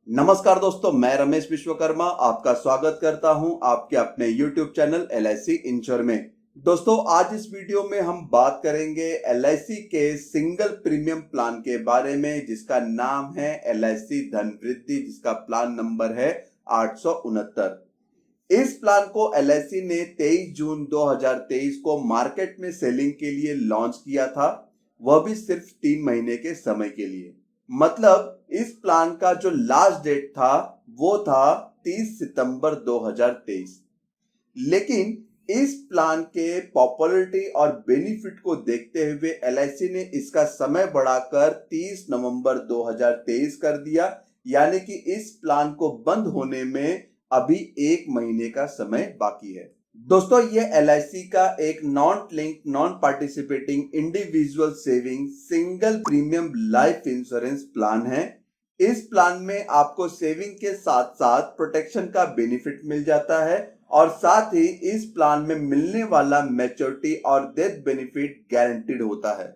नमस्कार दोस्तों, मैं रमेश विश्वकर्मा आपका स्वागत करता हूं आपके अपने YouTube चैनल LIC इंश्योर में। दोस्तों, आज इस वीडियो में हम बात करेंगे LIC के सिंगल प्रीमियम प्लान के बारे में, जिसका नाम है LIC धन वृद्धि, जिसका प्लान नंबर है 869। इस प्लान को LIC ने 23 जून 2023 को मार्केट में सेलिंग के लिए लॉन्च किया था, वह भी सिर्फ 3 महीने के समय के लिए। मतलब इस प्लान का जो लास्ट डेट था वो था 30 सितंबर 2023। लेकिन इस प्लान के पॉपुलैरिटी और बेनिफिट को देखते हुए LIC ने इसका समय बढ़ाकर 30 नवंबर 2023 कर दिया, यानी कि इस प्लान को बंद होने में अभी 1 महीने का समय बाकी है। दोस्तों, ये LIC का एक non link non participating individual saving single premium life insurance plan है। इस प्लान में आपको सेविंग के साथ साथ प्रोटेक्शन का बेनिफिट मिल जाता है और साथ ही इस प्लान में मिलने वाला मैच्योरिटी और डेथ बेनिफिट गारंटीड होता है।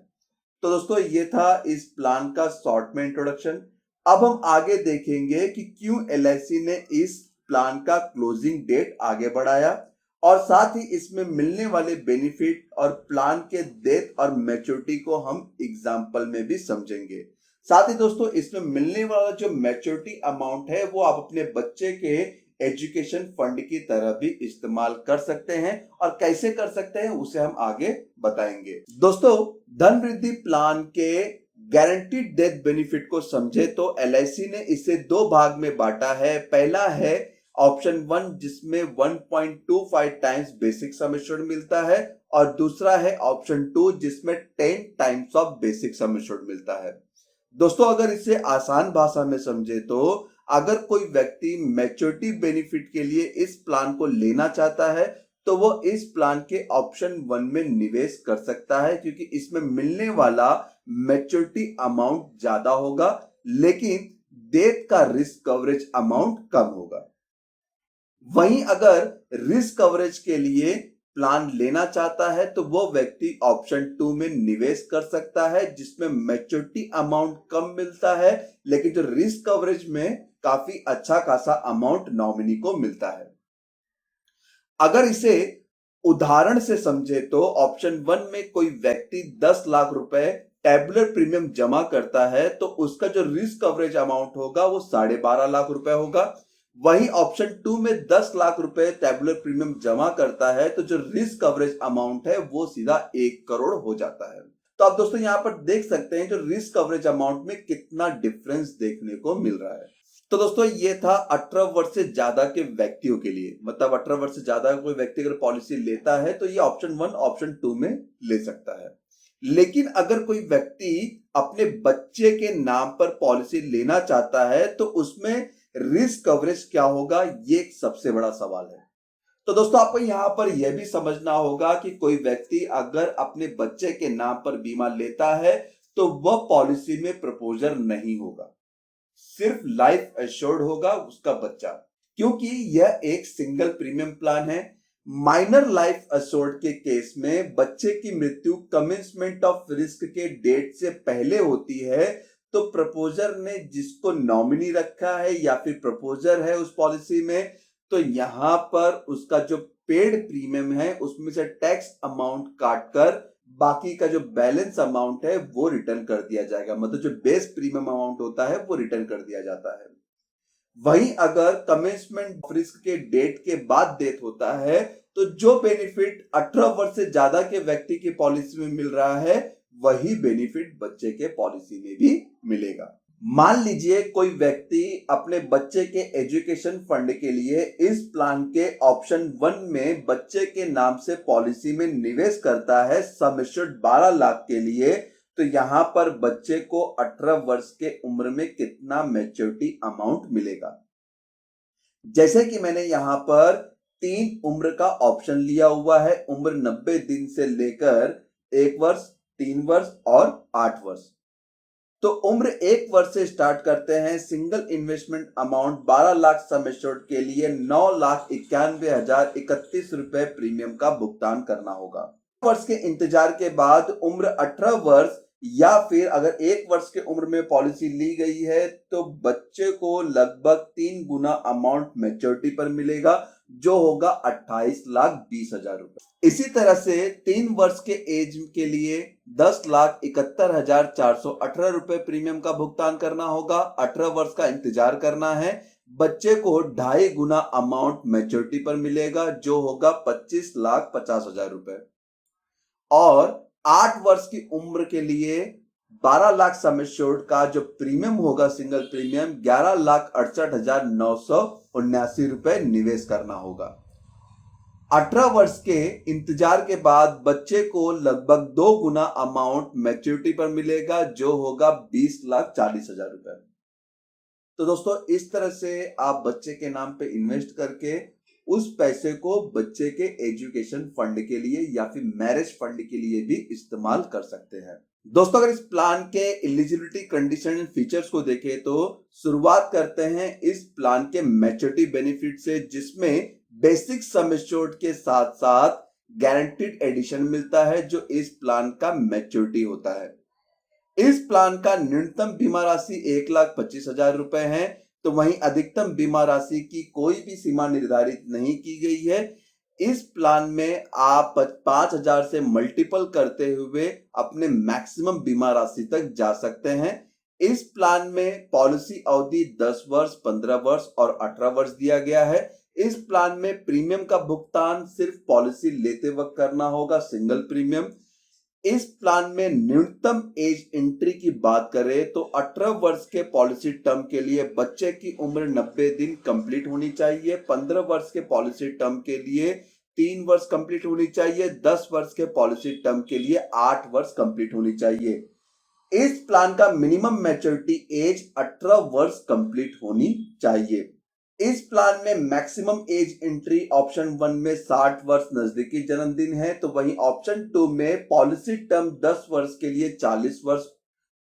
तो दोस्तों, ये था इस प्लान का शॉर्ट में इंट्रोडक्शन। अब हम आगे देखेंगे कि क्यों LIC ने इस प्लान का क्लोजिंग डेट आगे बढ़ाया और साथ ही इसमें मिलने वाले बेनिफिट और प्लान के डेथ और मैच्योरिटी को हम एग्जाम्पल में भी समझेंगे। साथ ही दोस्तों, इसमें मिलने वाला जो मैच्योरिटी अमाउंट है वो आप अपने बच्चे के एजुकेशन फंड की तरह भी इस्तेमाल कर सकते हैं, और कैसे कर सकते हैं उसे हम आगे बताएंगे। दोस्तों, धन वृद्धि प्लान के गारंटीड डेथ बेनिफिट को समझे तो LIC ने इसे 2 भाग में बांटा है। पहला है ऑप्शन 1, जिसमें 1.25 टाइम्स बेसिक सम एश्योर्ड मिलता है, और दूसरा है ऑप्शन 2, जिसमें 10 times of basic sum assured मिलता है। दोस्तों, अगर इसे आसान भाषा में समझे तो अगर कोई व्यक्ति मैच्योरिटी बेनिफिट के लिए इस प्लान को लेना चाहता है तो वो इस प्लान के ऑप्शन 1 में निवेश कर सकता है, क्योंकि इसमें मिलने वाला मैच्योरिटी अमाउंट ज्यादा होगा लेकिन डेथ का रिस्क कवरेज अमाउंट कम होगा। वहीं अगर रिस्क कवरेज के लिए प्लान लेना चाहता है तो वो व्यक्ति ऑप्शन 2 में निवेश कर सकता है, जिसमें मैच्योरिटी अमाउंट कम मिलता है लेकिन जो रिस्क कवरेज में काफी अच्छा खासा अमाउंट नॉमिनी को मिलता है। अगर इसे उदाहरण से समझे तो ऑप्शन 1 में कोई व्यक्ति 10 लाख रुपए टेबुलर प्रीमियम जमा करता है तो उसका जो रिस्क कवरेज अमाउंट होगा वो 12.5 लाख रुपए होगा। वहीं ऑप्शन 2 में 10 लाख रुपए टेबुलर प्रीमियम जमा करता है तो जो रिस्क कवरेज अमाउंट है वो सीधा 1 करोड़ हो जाता है। तो आप दोस्तों यहां पर देख सकते हैं जो रिस्क कवरेज अमाउंट में कितना डिफरेंस देखने को मिल रहा है। तो दोस्तों, ये था 18 वर्ष से ज्यादा के व्यक्तियों के लिए। मतलब 18 वर्ष से ज्यादा कोई व्यक्ति अगर पॉलिसी लेता है तो ये ऑप्शन 1 ऑप्शन 2 में ले सकता है। लेकिन अगर कोई व्यक्ति अपने बच्चे के नाम पर पॉलिसी लेना चाहता है तो उसमें रिस्क कवरेज क्या होगा, ये एक सबसे बड़ा सवाल है। तो दोस्तों, आपको यहां पर यह भी समझना होगा कि कोई व्यक्ति अगर अपने बच्चे के नाम पर बीमा लेता है तो वह पॉलिसी में प्रपोजर नहीं होगा, सिर्फ लाइफ एश्योर्ड होगा उसका बच्चा, क्योंकि यह एक सिंगल प्रीमियम प्लान है। माइनर लाइफ एश्योर्ड के केस में बच्चे की मृत्यु कमिंसमेंट ऑफ रिस्क के डेट से पहले होती है तो प्रपोजर ने जिसको नॉमिनी रखा है या फिर प्रपोजर है उस पॉलिसी में, तो यहां पर उसका जो पेड प्रीमियम है उसमें से टैक्स अमाउंट काटकर बाकी का जो बैलेंस अमाउंट है वो रिटर्न कर दिया जाएगा। मतलब जो बेस प्रीमियम अमाउंट होता है वो रिटर्न कर दिया जाता है। वहीं अगर कमेंसमेंट ऑफ रिस्क के डेट के बाद डेथ होता है तो जो बेनिफिट 18 वर्ष से ज्यादा के व्यक्ति की पॉलिसी में मिल रहा है वही बेनिफिट बच्चे के पॉलिसी में भी मिलेगा। मान लीजिए कोई व्यक्ति अपने बच्चे के एजुकेशन फंड के लिए इस प्लान के ऑप्शन 1 में बच्चे के नाम से पॉलिसी में निवेश करता है सम एश्योर्ड 12 लाख के लिए, तो यहां पर बच्चे को 18 वर्ष के उम्र में कितना मैच्योरिटी अमाउंट मिलेगा। जैसे कि मैंने यहां पर 3 उम्र का ऑप्शन लिया हुआ है, उम्र 90 दिन से लेकर 1 वर्ष, 3 वर्ष और 8 वर्ष। तो उम्र 1 वर्ष से स्टार्ट करते हैं। Single investment amount 12 lakh sum assured के लिए 9,91,031 रुपए प्रीमियम का भुगतान करना होगा। वर्ष के इंतजार के बाद उम्र 18 वर्ष या फिर अगर 1 वर्ष की उम्र में पॉलिसी ली गई है तो बच्चे को लगभग 3 गुना अमाउंट मैच्योरिटी पर मिलेगा, जो होगा 28,20,000 रुपए। इसी तरह से 3 वर्ष के एज के लिए 10,71,418 रुपए प्रीमियम का भुगतान करना होगा। 18 वर्ष का इंतजार करना है। बच्चे को 2.5 गुना अमाउंट मैच्योरिटी पर मिलेगा, जो होगा 25,50,000 रुपए। और 8 वर्ष की उम्र के लिए 12 लाख सम एश्योर्ड का जो प्रीमियम होगा, सिंगल प्रीमियम 11,68,979 रुपए निवेश करना होगा। 18 वर्ष के इंतजार के बाद बच्चे को लगभग 2 गुना अमाउंट मैच्योरिटी पर मिलेगा, जो होगा 20,40,000 रुपए। तो दोस्तों, इस तरह से आप बच्चे के नाम पे इन्वेस्ट करके उस पैसे को बच्चे के एजुकेशन फंड के लिए या फिर मैरिज फंड के लिए भी इस्तेमाल कर सकते हैं। दोस्तों, अगर इस प्लान के एलिजिबिलिटी कंडीशन एंड फीचर्स को देखें तो शुरुआत करते हैं इस प्लान के मैच्योरिटी बेनिफिट से, जिसमें बेसिक सम एश्योर्ड के साथ साथ गारंटीड एडिशन मिलता है, जो इस प्लान का मैच्योरिटी होता है। इस प्लान का न्यूनतम बीमा राशि 1,25,000 रुपए है, तो वहीं अधिकतम बीमा राशि की कोई भी सीमा निर्धारित नहीं की गई है। इस प्लान में आप 5,000 से मल्टीपल करते हुए अपने मैक्सिमम बीमा राशि तक जा सकते हैं। इस प्लान में पॉलिसी अवधि 10 वर्ष, 15 वर्ष और 18 वर्ष दिया गया है। इस प्लान में प्रीमियम का भुगतान सिर्फ पॉलिसी लेते वक्त करना होगा, सिंगल प्रीमियम। इस प्लान में न्यूनतम एज एंट्री की बात करें तो 18 वर्ष के पॉलिसी टर्म के लिए बच्चे की उम्र 90 दिन कंप्लीट होनी चाहिए। 15 वर्ष के पॉलिसी टर्म के लिए 3 वर्ष कंप्लीट होनी चाहिए। 10 वर्ष के पॉलिसी टर्म के लिए 8 वर्ष कंप्लीट होनी चाहिए। इस प्लान का मिनिमम मैच्योरिटी एज 18 वर्ष कंप्लीट होनी चाहिए। इस प्लान में मैक्सिमम एज एंट्री ऑप्शन 1 में 60 वर्ष नजदीकी जन्मदिन है, तो वहीं ऑप्शन 2 में पॉलिसी टर्म 10 वर्ष के लिए 40 वर्ष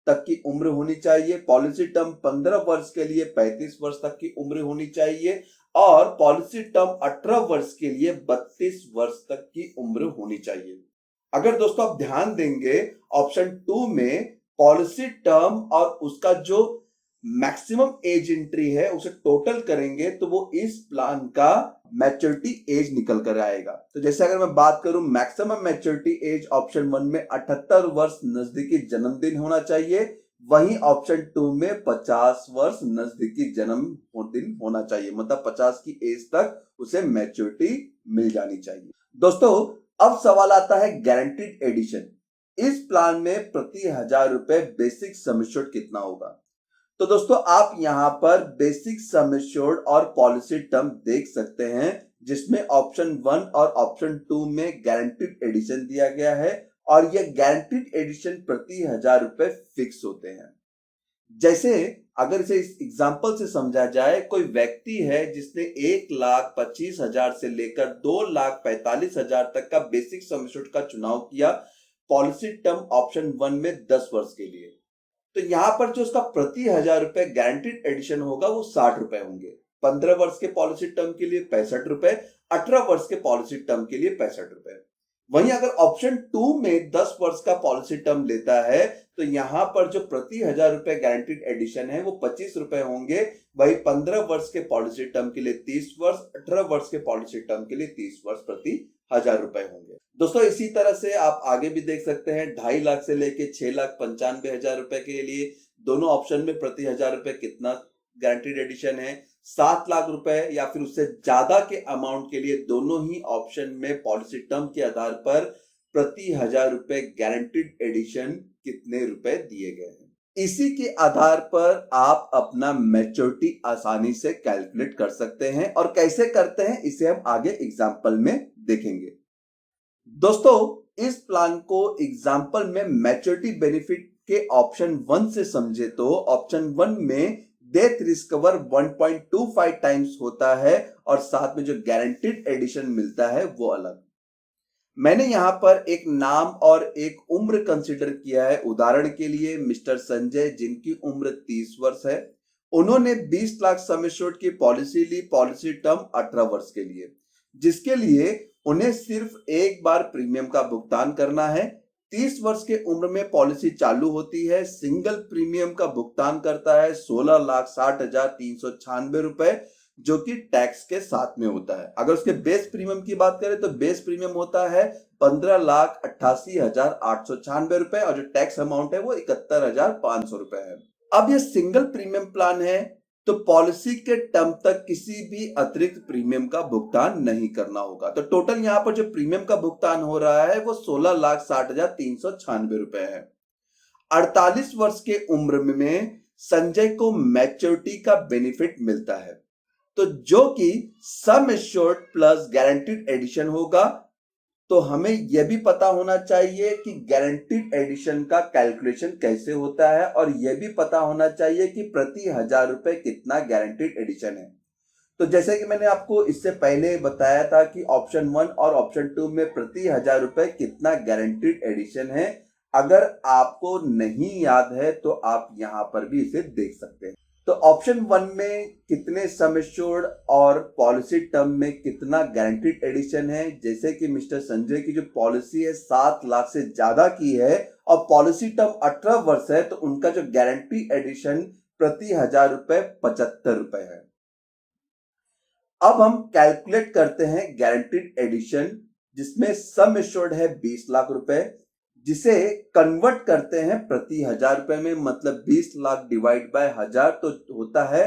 तक की उम्र होनी चाहिए, पॉलिसी टर्म 15 वर्ष के लिए 35 वर्ष तक की उम्र होनी चाहिए और पॉलिसी टर्म 18 वर्ष के लिए 32 वर्ष तक की उम्र होनी चाहिए। अगर दोस्तों आप ध्यान देंगे, ऑप्शन 2 में पॉलिसी टर्म और उसका जो मैक्सिमम एज एंट्री है उसे टोटल करेंगे तो वो इस प्लान का मैच्योरिटी एज निकल कर आएगा। तो जैसे अगर मैं बात करूं, मैक्सिमम मैच्योरिटी एज ऑप्शन 1 में 78 वर्ष नजदीकी जन्मदिन होना चाहिए, वहीं ऑप्शन 2 में 50 वर्ष नजदीकी जन्मदिन होना चाहिए, मतलब 50 की एज तक उसे मैच्योरिटी मिल जानी चाहिए। दोस्तों, अब सवाल आता है गारंटीड एडिशन। इस प्लान में प्रति 1,000 रुपए बेसिक सम एश्योर्ड कितना होगा? तो दोस्तों, आप यहां पर बेसिक सम एश्योर्ड और पॉलिसी टर्म देख सकते हैं, जिसमें ऑप्शन 1 और ऑप्शन 2 में गारंटीड एडिशन दिया गया है और यह गारंटीड एडिशन प्रति 1,000 रुपए फिक्स होते हैं। जैसे अगर इसे इस एग्जांपल से समझा जाए, कोई व्यक्ति है जिसने 1,25,000 से लेकर 2,45,000 तक का बेसिक सम एश्योर्ड का चुनाव किया पॉलिसी टर्म ऑप्शन 1 में 10 वर्ष के लिए, तो यहां पर जो उसका प्रति 1,000 रुपए गारंटीड एडिशन होगा वो 60 रुपए होंगे। 15 वर्ष के पॉलिसी टर्म के लिए 65 रुपए, 18 वर्ष के पॉलिसी टर्म के लिए 65 रुपए। वहीं अगर ऑप्शन 2 में 10 वर्ष का पॉलिसी टर्म लेता है तो यहां पर जो प्रति 1,000 रुपए गारंटीड एडिशन है वो 25 रुपए होंगे। वही 15 वर्ष के पॉलिसी टर्म के लिए 30 वर्ष, 18 वर्ष के पॉलिसी टर्म के लिए 30 वर्ष प्रति 1,000 रुपए होंगे। दोस्तों, इसी तरह से आप आगे भी देख सकते हैं, 2.5 लाख से लेके 6,95,000 रुपए के लिए दोनों ऑप्शन में प्रति 1,000 रुपए कितना गारंटीड एडिशन है। 7 लाख रुपए या फिर उससे ज्यादा के अमाउंट के लिए दोनों ही ऑप्शन में पॉलिसी टर्म के आधार पर प्रति 1,000 रुपए गारंटीड एडिशन कितने रुपए दिए गए हैं। इसी के आधार पर आप अपना मैच्योरिटी आसानी से कैलकुलेट कर सकते हैं और कैसे करते हैं इसे हम आगे एग्जांपल में देखेंगे। दोस्तों, इस प्लान को एग्जांपल में मैच्योरिटी बेनिफिट के ऑप्शन 1 से समझे तो ऑप्शन 1 में डेथ रिस्क कवर 1.25 टाइम्स होता है और साथ में जो गारंटीड एडिशन मिलता है वो अलग। मैंने यहां पर एक नाम और एक उम्र कंसीडर किया है। उदाहरण के लिए मिस्टर संजय, जिनकी उम्र 30 वर्ष है, उन्होंने 20 लाख सम एश्योर्ड की पॉलिसी ली, पॉलिसी टर्म 18 वर्ष के लिए, जिसके लिए उन्हें सिर्फ एक बार प्रीमियम का भुगतान करना है। 30 वर्ष के उम्र में पॉलिसी चालू होती है। सिंगल प्रीमियम का भुगतान करता है 16,60,396 रुपए, जो कि टैक्स के साथ में होता है। अगर उसके बेस प्रीमियम की बात करें तो बेस प्रीमियम होता है 15,88,896 रुपए और जो टैक्स अमाउंट है वो 71,500 रुपए है। अब ये सिंगल प्रीमियम प्लान है तो पॉलिसी के टर्म तक किसी भी अतिरिक्त प्रीमियम का भुगतान नहीं करना होगा। तो टोटल यहां पर जो प्रीमियम का भुगतान हो रहा है वो 16,60,396 रुपए है। 48 वर्ष के उम्र में संजय को मैच्योरिटी का बेनिफिट मिलता है, तो जो कि sum assured plus guaranteed addition होगा। तो हमें यह भी पता होना चाहिए कि गारंटीड एडिशन का कैलकुलेशन कैसे होता है और यह भी पता होना चाहिए कि प्रति 1,000 रुपए कितना गारंटीड एडिशन है। तो जैसे कि मैंने आपको इससे पहले बताया था कि ऑप्शन 1 और ऑप्शन 2 में प्रति 1,000 रुपए कितना गारंटीड एडिशन है। अगर आपको नहीं याद है तो आप यहां पर भी इसे देख सकते हैं। तो ऑप्शन 1 में कितने सम एश्योर्ड और पॉलिसी टर्म में कितना गारंटीड एडिशन है। जैसे कि मिस्टर संजय की जो पॉलिसी है 7 लाख से ज्यादा की है और पॉलिसी टर्म 18 वर्ष है, तो उनका जो गारंटी एडिशन प्रति 1,000 रुपए 75 रुपए है। अब हम कैलकुलेट करते हैं गारंटीड एडिशन, जिसमें सम एश्योर्ड है 20 लाख रुपए, जिसे कन्वर्ट करते हैं प्रति 1,000 रुपए में, मतलब 20 लाख डिवाइड बाय 1,000 तो होता है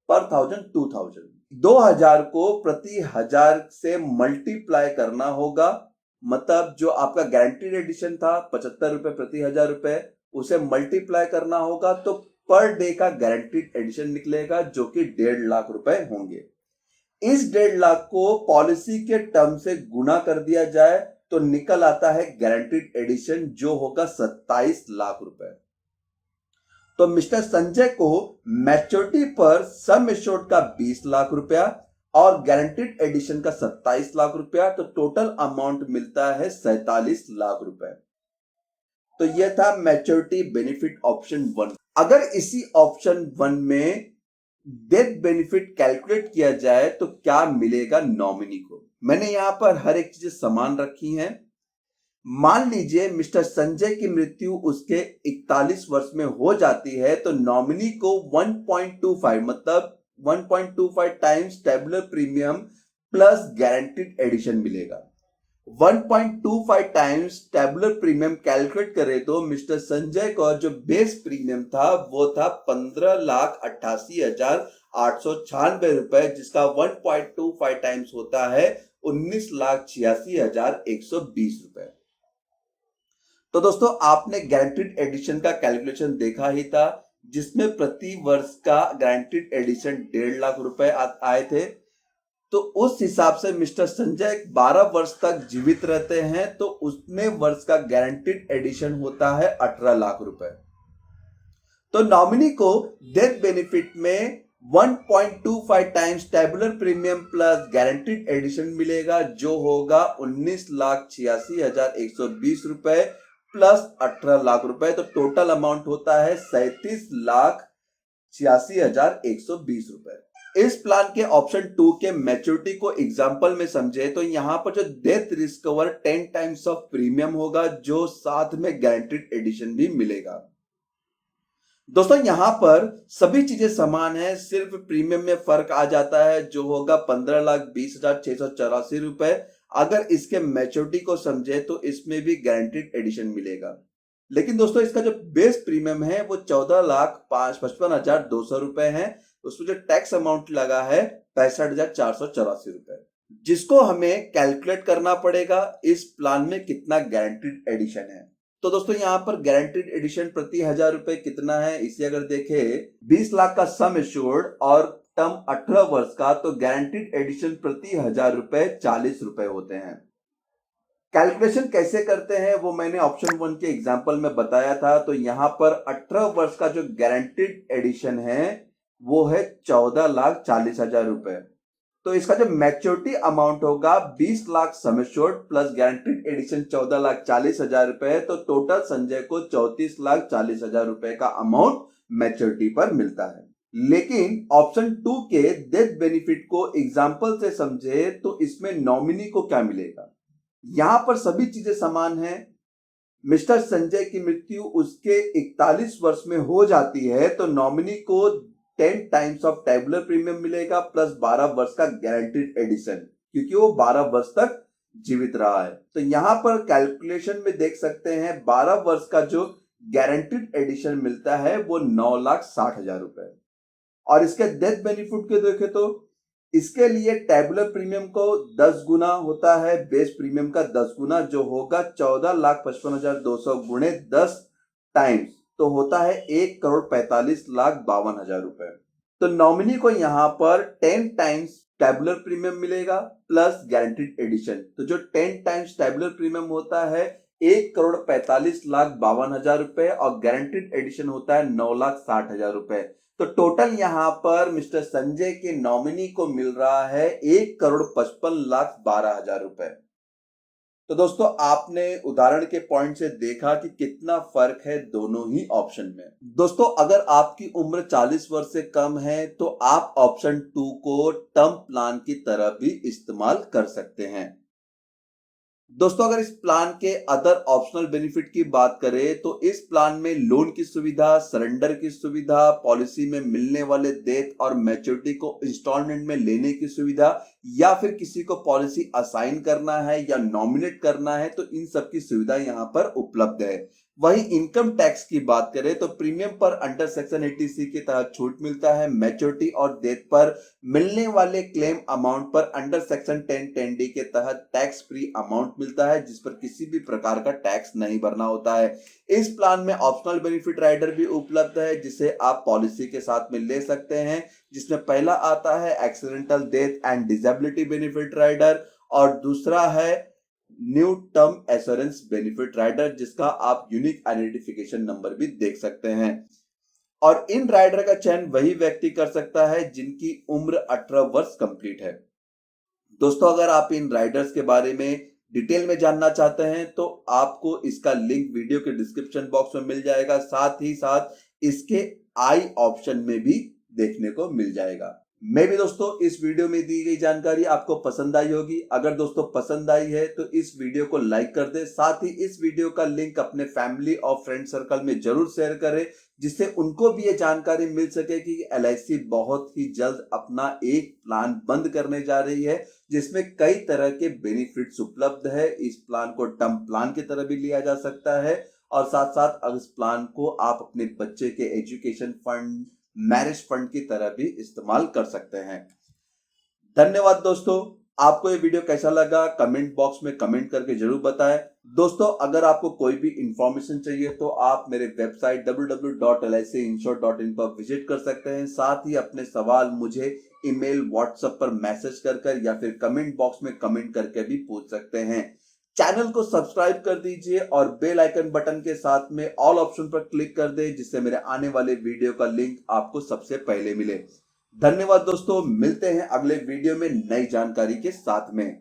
पर 1,000 2,000। 2,000 को प्रति 1,000 से मल्टीप्लाई करना होगा, मतलब जो आपका गारंटीड एडिशन था 75 रुपए प्रति 1,000 रुपए, उसे मल्टीप्लाई करना होगा तो पर डे का गारंटीड एडिशन निकलेगा, जो कि 1.5 लाख रुपए होंगे। इस 1.5 लाख को पॉलिसी के टर्म से गुना कर दिया जाए तो निकल आता है गारंटीड एडिशन, जो होगा 27 लाख रुपए। तो मिस्टर संजय को मैच्योरिटी पर सम एश्योर्ड का 20 लाख रुपया और गारंटीड एडिशन का 27 लाख रुपया, तो टोटल अमाउंट मिलता है 47 लाख रुपए। तो यह था मैच्योरिटी बेनिफिट ऑप्शन 1। अगर इसी ऑप्शन 1 में डेथ बेनिफिट कैलकुलेट किया जाए तो क्या मिलेगा नॉमिनी को। मैंने यहां पर हर एक चीज समान रखी हैं। मान लीजिए मिस्टर संजय की मृत्यु उसके 41 वर्ष में हो जाती है, तो नॉमिनी को 1.25 मतलब 1.25 times tabular premium plus guaranteed addition मिलेगा। 1.25 टाइम्स टेबुलर प्रीमियम कैलकुलेट करें तो मिस्टर संजय का जो बेस प्रीमियम था वो था 15,88,896 रुपए, जिसका 1.25 टाइम्स होता है 19,86,120 रुपए। तो दोस्तों आपने गारंटीड एडिशन का कैलकुलेशन देखा ही था, जिसमें प्रति वर्ष का गारंटीड एडिशन 1.5 लाख रुपए आए थे। तो उस हिसाब से मिस्टर संजय 12 वर्ष तक जीवित रहते हैं, तो उतने वर्ष का गारंटीड एडिशन होता है 18 लाख रुपए। तो नॉमिनी को डेथ बेनिफिट में 1.25 times tabular premium plus guaranteed addition मिलेगा, जो होगा 19,86,120 रुपए प्लस 18 लाख रुपए। तो टोटल अमाउंट होता है 37,86,120 रुपए। इस प्लान के ऑप्शन 2 के मैच्योरिटी को एग्जांपल में समझे तो यहां पर जो death risk cover 10 times of premium होगा, जो साथ में गारंटीड एडिशन भी मिलेगा। दोस्तों यहां पर सभी चीजें समान है, सिर्फ प्रीमियम में फर्क आ जाता है, जो होगा 15,20,684 रुपए। अगर इसके मैच्योरिटी को समझे तो इसमें भी गारंटीड एडिशन मिलेगा। लेकिन दोस्तों इसका जो बेस प्रीमियम है वो 14,55,200 रुपए है। उसमें जो टैक्स अमाउंट लगा है 65,484 रुपए, जिसको हमें कैलकुलेट करना पड़ेगा इस प्लान में कितना गारंटीड एडिशन है। तो दोस्तों यहां पर गारंटीड एडिशन प्रति 1,000 रुपए कितना है, इसे अगर देखें 20 लाख का सम एश्योर्ड और टर्म 18 वर्ष का, तो गारंटीड एडिशन प्रति 1,000 रुपए 40 रुपए होते हैं। कैलकुलेशन कैसे करते हैं वो मैंने ऑप्शन 1 के एग्जांपल में बताया था। तो यहां पर 18 वर्ष का जो गारंटीड एडिशन है वो है 14,40,000 रुपए। तो इसका जो मैच्योरिटी अमाउंट होगा 20 lakh sum assured plus guaranteed addition 14,40,000 रुपए, तो टोटल संजय को 34,40,000 रुपए का अमाउंट मैच्योरिटी पर मिलता है। लेकिन ऑप्शन 2 के डेथ बेनिफिट को एग्जांपल से समझे तो इसमें नॉमिनी को क्या मिलेगा। यहां पर सभी चीजें समान हैं, मिस्टर संजय की मृत्यु उसके 41 वर्ष में हो जाती है तो नॉमिनी को 10 टाइम्स ऑफ टेबुलर प्रीमियम मिलेगा प्लस 12 वर्ष का गारंटीड एडिशन, क्योंकि वो 12 वर्ष तक जीवित रहा है। तो यहां पर कैलकुलेशन में देख सकते हैं 12 वर्ष का जो गारंटीड एडिशन मिलता है वो 9,60,000 रुपए। और इसके डेथ बेनिफिट के देखें तो इसके लिए टेबुलर प्रीमियम को 10 गुना होता है बेस प्रीमियम का 10 गुना, जो होगा 14,55,200 गुणे 10 टाइम्स, तो होता है 1,45,52,000 रुपए। तो नॉमिनी को यहाँ पर 10 टाइम्स टेबुलर प्रीमियम मिलेगा प्लस गारंटीड एडिशन। तो जो 10 टाइम्स टेबुलर प्रीमियम होता है 1,45,52,000 रुपए और गारंटीड एडिशन होता है 9,60,000 रुपए। तो टोटल यहां पर मिस्टर संजय के नॉमिनी को मिल रहा है 1,55,12,000 रुपए। तो दोस्तों आपने उदाहरण के पॉइंट से देखा कि कितना फर्क है दोनों ही ऑप्शन में। दोस्तों अगर आपकी उम्र 40 वर्ष से कम है तो आप ऑप्शन 2 को टर्म प्लान की तरह भी इस्तेमाल कर सकते हैं। दोस्तों अगर इस प्लान के अदर ऑप्शनल बेनिफिट की बात करें तो इस प्लान में लोन की सुविधा, सरेंडर की सुविधा, पॉलिसी में मिलने वाले डेथ और मैच्योरिटी को इंस्टॉलमेंट में लेने की सुविधा, या फिर किसी को पॉलिसी असाइन करना है या नॉमिनेट करना है तो इन सब की सुविधा यहां पर उपलब्ध है। वहीं इनकम टैक्स की बात करें तो प्रीमियम पर अंडर सेक्शन 80C के तहत छूट मिलता है। मैच्योरिटी और डेथ पर मिलने वाले क्लेम अमाउंट पर अंडर सेक्शन 10(10)D के तहत टैक्स फ्री अमाउंट मिलता है, जिस पर किसी भी प्रकार का टैक्स नहीं भरना होता है। इस प्लान में ऑप्शनल बेनिफिट राइडर भी उपलब्ध है जिसे आप पॉलिसी के साथ में ले सकते हैं, जिसमें पहला आता है accidental death and disability benefit rider और दूसरा है new term assurance benefit rider, जिसका आप यूनिक आइडेंटिफिकेशन नंबर भी देख सकते हैं। और इन राइडर का चयन वही व्यक्ति कर सकता है जिनकी उम्र 18 वर्ष कंप्लीट है। दोस्तों अगर आप इन राइडर्स के बारे में डिटेल में जानना चाहते हैं तो आपको इसका लिंक वीडियो के डिस्क्रिप्शन बॉक्स में मिल जाएगा, साथ ही साथ इसके आई ऑप्शन में भी देखने को मिल जाएगा। मैं भी दोस्तों इस वीडियो में दी गई जानकारी आपको पसंद आई होगी। अगर दोस्तों पसंद आई है तो इस वीडियो को लाइक कर दे, साथ ही इस वीडियो का लिंक अपने फैमिली और फ्रेंड सर्कल में जरूर शेयर करें, जिससे उनको भी ये जानकारी मिल सके कि LIC बहुत ही जल्द अपना एक प्लान बंद करने जा रही है, जिसमें कई तरह के बेनिफिट्स उपलब्ध है। इस प्लान को टर्म प्लान की तरह भी लिया जा सकता है और साथ साथ इस प्लान को आप अपने बच्चे के एजुकेशन फंड, मैरिज फंड की तरह भी इस्तेमाल कर सकते हैं। धन्यवाद दोस्तों। आपको ये वीडियो कैसा लगा कमेंट बॉक्स में कमेंट करके जरूर बताएं। दोस्तों अगर आपको कोई भी इंफॉर्मेशन चाहिए तो आप मेरे वेबसाइट www.licinsure.in पर विजिट कर सकते हैं। साथ ही अपने सवाल मुझे ईमेल, व्हाट्सएप पर मैसेज कर या फिर कमेंट बॉक्स में कमेंट करके भी पूछ सकते हैं। चैनल को सब्सक्राइब कर दीजिए और बेल आइकन बटन के साथ में ऑल ऑप्शन पर क्लिक कर दे, जिससे मेरे आने वाले वीडियो का लिंक आपको सबसे पहले मिले। धन्यवाद दोस्तों, मिलते हैं अगले वीडियो में नई जानकारी के साथ में।